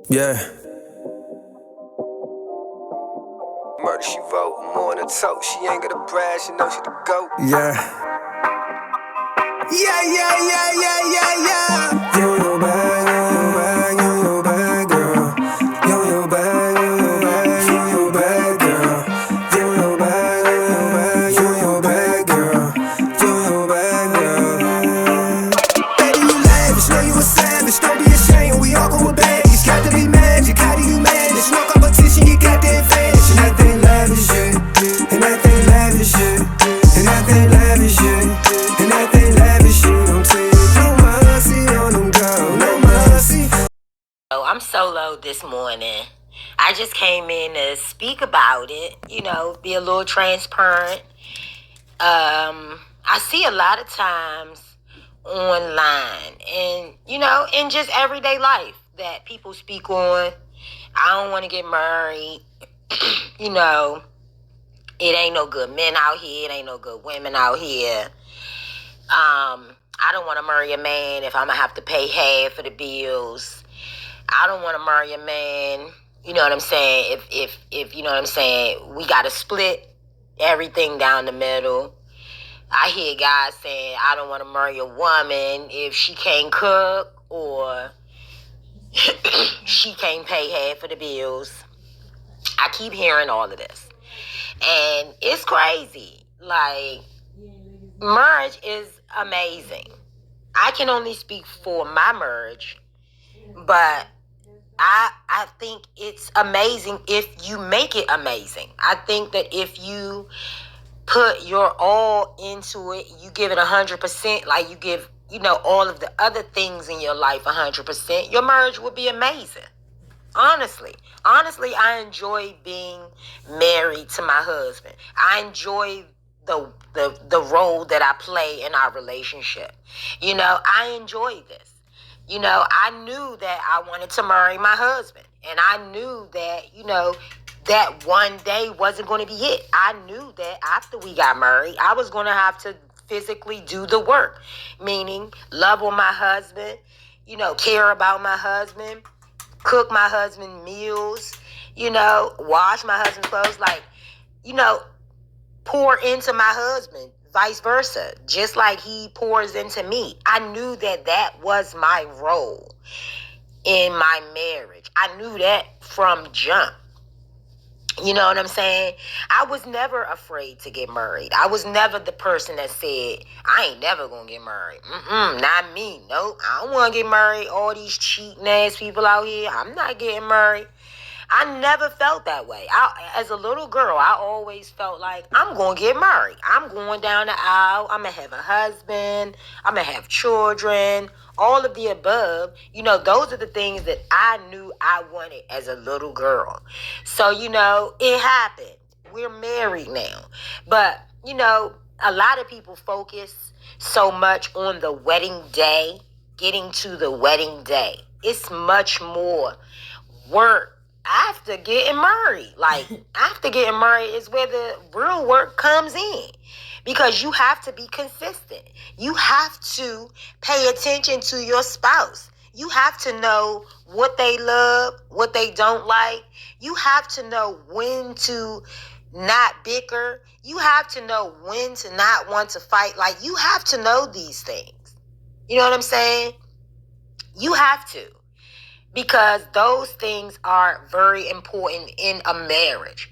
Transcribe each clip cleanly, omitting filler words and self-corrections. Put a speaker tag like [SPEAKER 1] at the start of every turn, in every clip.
[SPEAKER 1] Yeah.
[SPEAKER 2] Murder, she wrote, I'm on the tote. She ain't got a brag, she know she the GOAT.
[SPEAKER 1] Yeah. Yeah, yeah, yeah, yeah, yeah, yeah. You and your bag, you and your bag, girl. You and your bag, you and your bag, you and your bag, girl. You and your bag, you and your bag, girl. You and your bag, girl. Baby, you lavish, know you a savage. Don't be ashamed, we all go with babies. Got to be magic, how do you manage? No competition, you got the advantage. And that thing lavish, yeah. And that thing lavish, yeah. And that thing lavish, yeah. And that thing lavish, yeah. Don't take no mercy on them, girl, no mercy.
[SPEAKER 3] I'm solo this morning. I just came in to speak about it, be a little transparent. I see a lot of times online and, in just everyday life that people speak on. I don't want to get married. It ain't no good men out here. It ain't no good women out here. I don't want to marry a man if I'm going to have to pay half of the bills. I don't want to marry a man, you know what I'm saying, if you know what I'm saying, we got to split everything down the middle. I hear guys saying, I don't want to marry a woman if she can't cook or she can't pay half of the bills. I keep hearing all of this. And it's crazy. Like, marriage is amazing. I can only speak for my marriage, but I think it's amazing if you make it amazing. I think that if you put your all into it, you give it 100%, like you give, all of the other things in your life 100%, your marriage would be amazing. Honestly, I enjoy being married to my husband. I enjoy the role that I play in our relationship. I enjoy this. I knew that I wanted to marry my husband. And I knew that, that one day wasn't going to be it. I knew that after we got married, I was going to have to physically do the work. Meaning, love on my husband, care about my husband, cook my husband meals, wash my husband's clothes, like, pour into my husband, vice versa, just like he pours into me. I knew that that was my role in my marriage. I knew that from jump. You know what I'm saying? I was never afraid to get married. I was never the person that said, I ain't never gonna get married. Not me. Nope. I don't want to get married. All these cheating ass people out here. I'm not getting married. I never felt that way. As a little girl, I always felt like I'm going to get married. I'm going down the aisle. I'm going to have a husband. I'm going to have children. All of the above. Those are the things that I knew I wanted as a little girl. So, it happened. We're married now. But, a lot of people focus so much on the wedding day, getting to the wedding day. It's much more work after getting married. Like, after getting married is where the real work comes in, because you have to be consistent. You have to pay attention to your spouse. You have to know what they love, what they don't like. You have to know when to not bicker. You have to know when to not want to fight. Like, you have to know these things. You know what I'm saying? You have to. Because those things are very important in a marriage.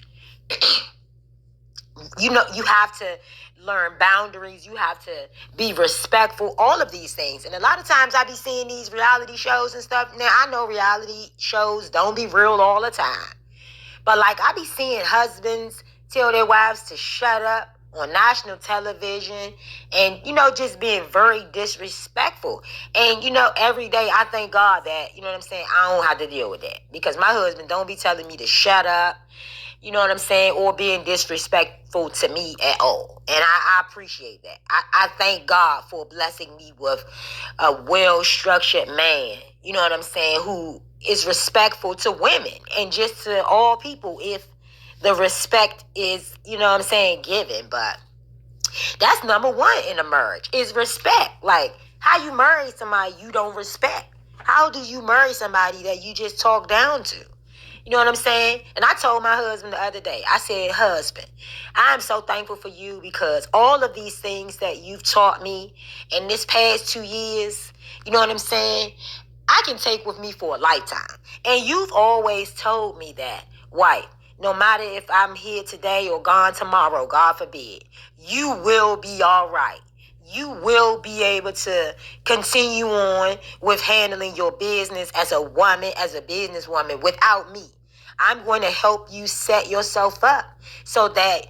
[SPEAKER 3] You have to learn boundaries. You have to be respectful. All of these things. And a lot of times I be seeing these reality shows and stuff. Now, I know reality shows don't be real all the time. But, like, I be seeing husbands tell their wives to shut up on national television and, just being very disrespectful. And, every day I thank God that, you know what I'm saying, I don't have to deal with that. Because my husband don't be telling me to shut up, you know what I'm saying, or being disrespectful to me at all. And I appreciate that. I thank God for blessing me with a well-structured man, you know what I'm saying, who is respectful to women and just to all people if the respect is, given. But that's number one in a marriage, is respect. Like, how you marry somebody you don't respect? How do you marry somebody that you just talk down to? You know what I'm saying? And I told my husband the other day, I said, husband, I'm so thankful for you because all of these things that you've taught me in this past 2 years, you know what I'm saying? I can take with me for a lifetime. And you've always told me that, wife, no matter if I'm here today or gone tomorrow, God forbid, you will be all right. You will be able to continue on with handling your business as a woman, as a businesswoman without me. I'm going to help you set yourself up so that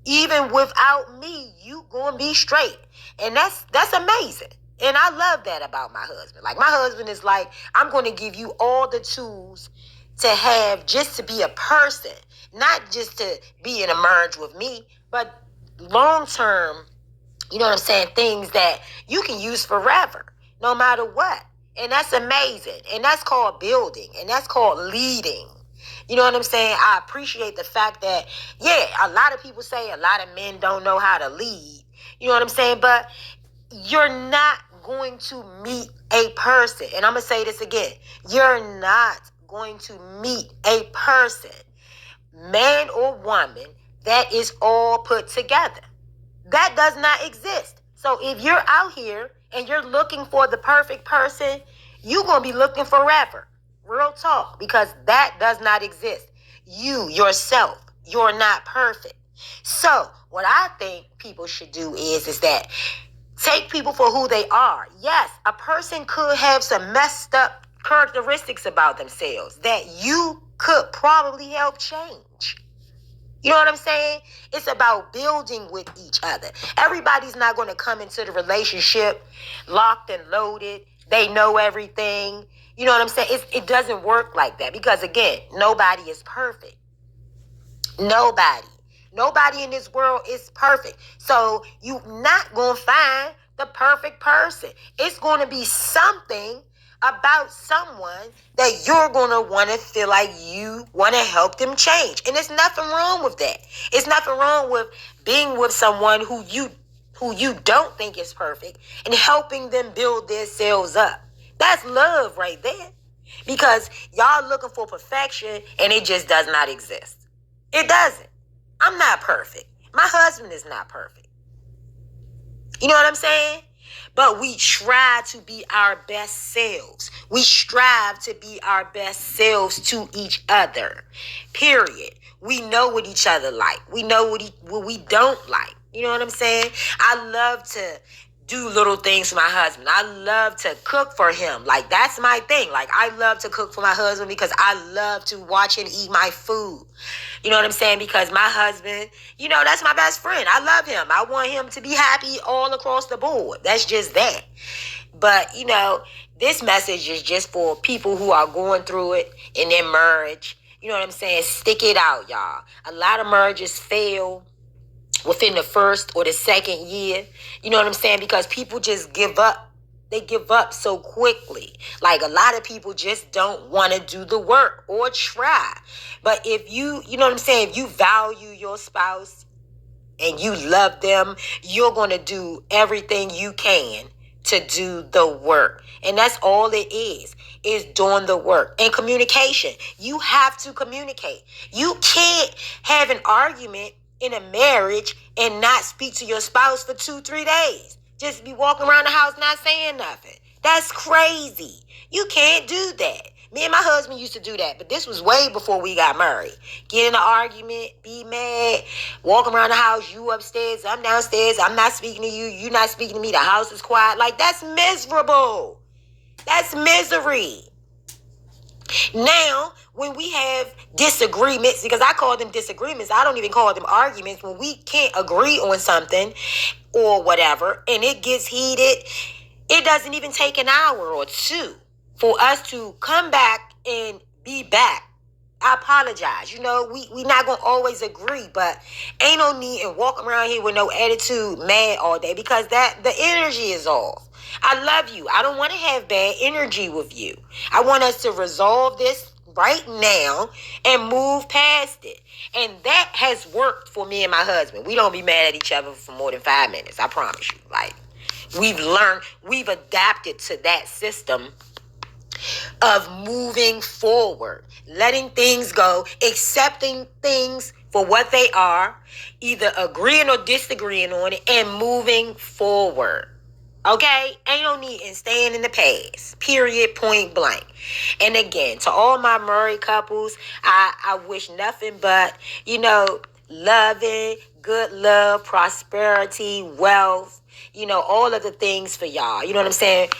[SPEAKER 3] even without me, you going to be straight. And that's amazing. And I love that about my husband. Like, my husband is like, I'm going to give you all the tools to have just to be a person, not just to be in a marriage with me, but long term, you know what I'm saying, things that you can use forever, no matter what. And that's amazing. And that's called building. And that's called leading. You know what I'm saying? I appreciate the fact that, yeah, a lot of people say a lot of men don't know how to lead. You know what I'm saying? But you're not going to meet a person. And I'm going to say this again. You're not going to meet a person, man or woman, that is all put together. That does not exist. So if you're out here and you're looking for the perfect person, you're going to be looking forever. Real talk, because that does not exist. You, yourself, you're not perfect. So what I think people should do is that take people for who they are. Yes, a person could have some messed up characteristics about themselves that you could probably help change. You know what I'm saying? It's about building with each other. Everybody's not going to come into the relationship locked and loaded. They know everything. You know what I'm saying? It doesn't work like that because, again, nobody is perfect. Nobody. Nobody in this world is perfect. So you're not going to find the perfect person. It's going to be something about someone that you're going to want to feel like you want to help them change. And there's nothing wrong with that. It's nothing wrong with being with someone who you don't think is perfect and helping them build themselves up. That's love right there. Because y'all looking for perfection and it just does not exist. It doesn't. I'm not perfect. My husband is not perfect. You know what I'm saying? But we try to be our best selves. We strive to be our best selves to each other. Period. We know what each other like. We know what we don't like. You know what I'm saying? I love to do little things for my husband. I love to cook for him. Like, that's my thing. Like, I love to cook for my husband because I love to watch him eat my food. You know what I'm saying? Because my husband, you know, that's my best friend. I love him. I want him to be happy all across the board. That's just that. But, you know, this message is just for people who are going through it in their marriage. You know what I'm saying? Stick it out, y'all. A lot of marriages fail within the first or the second year. You know what I'm saying? Because people just give up. They give up so quickly. Like, a lot of people just don't want to do the work or try. But if you know what I'm saying? If you value your spouse and you love them, you're going to do everything you can to do the work. And that's all it is doing the work. And communication. You have to communicate. You can't have an argument in a marriage and not speak to your spouse for 2-3 days. Just be walking around the house not saying nothing. That's crazy. You can't do that. Me and my husband used to do that, but this was way before we got married. Get in an argument, be mad, walk around the house, you upstairs, I'm downstairs, I'm not speaking to you, you not speaking to me, the house is quiet. Like, that's miserable. That's misery. Now, when we have disagreements, because I call them disagreements, I don't even call them arguments. When we can't agree on something or whatever, and it gets heated, it doesn't even take an hour or two for us to come back and be back. I apologize. You know, we not going to always agree, but ain't no need in walking around here with no attitude, mad all day, because the energy is off. I love you. I don't want to have bad energy with you. I want us to resolve this right now and move past it. And that has worked for me and my husband. We don't be mad at each other for more than 5 minutes. I promise you. Like, we've adapted to that system of moving forward, letting things go, accepting things for what they are, either agreeing or disagreeing on it, and moving forward. Okay? Ain't no need in staying in the past. Period, point blank. And again, to all my married couples, I wish nothing but, loving, good love, prosperity, wealth, all of the things for y'all. You know what I'm saying?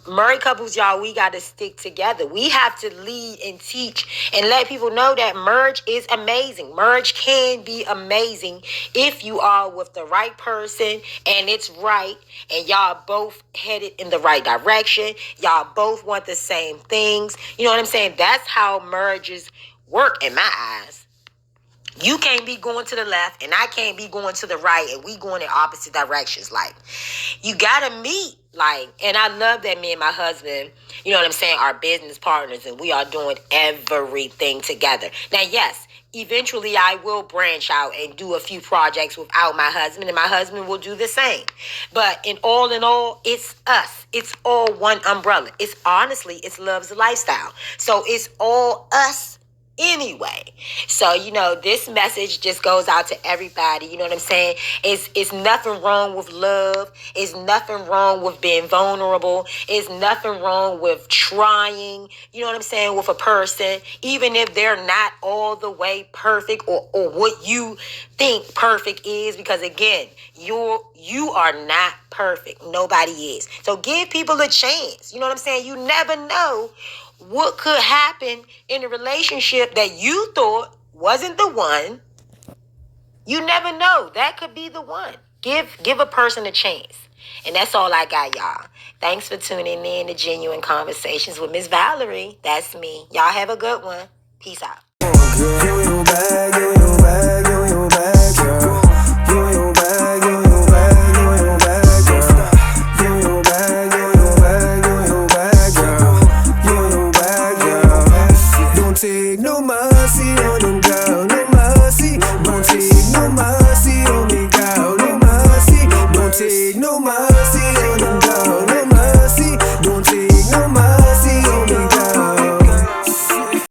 [SPEAKER 3] Married couples, y'all, we got to stick together. We have to lead and teach and let people know that marriage is amazing. Marriage can be amazing if you are with the right person and it's right and y'all both headed in the right direction. Y'all both want the same things. You know what I'm saying? That's how marriages work in my eyes. You can't be going to the left and I can't be going to the right and we going in opposite directions. Like, you gotta meet. Like, and I love that me and my husband, you know what I'm saying, are business partners and we are doing everything together. Now, yes, eventually I will branch out and do a few projects without my husband and my husband will do the same. But in all, it's us. It's all one umbrella. It's love's a lifestyle. So it's all us anyway. So, this message just goes out to everybody. You know what I'm saying? It's nothing wrong with love. It's nothing wrong with being vulnerable. It's nothing wrong with trying, you know what I'm saying, with a person, even if they're not all the way perfect or what you think perfect is, because again, you are not perfect. Nobody is. So give people a chance. You know what I'm saying? You never know what could happen in a relationship that you thought wasn't the one. You never know. That could be the one. Give a person a chance. And that's all I got, y'all. Thanks for tuning in to Genuine Conversations with Miss Valerie. That's me. Y'all have a good one. Peace out.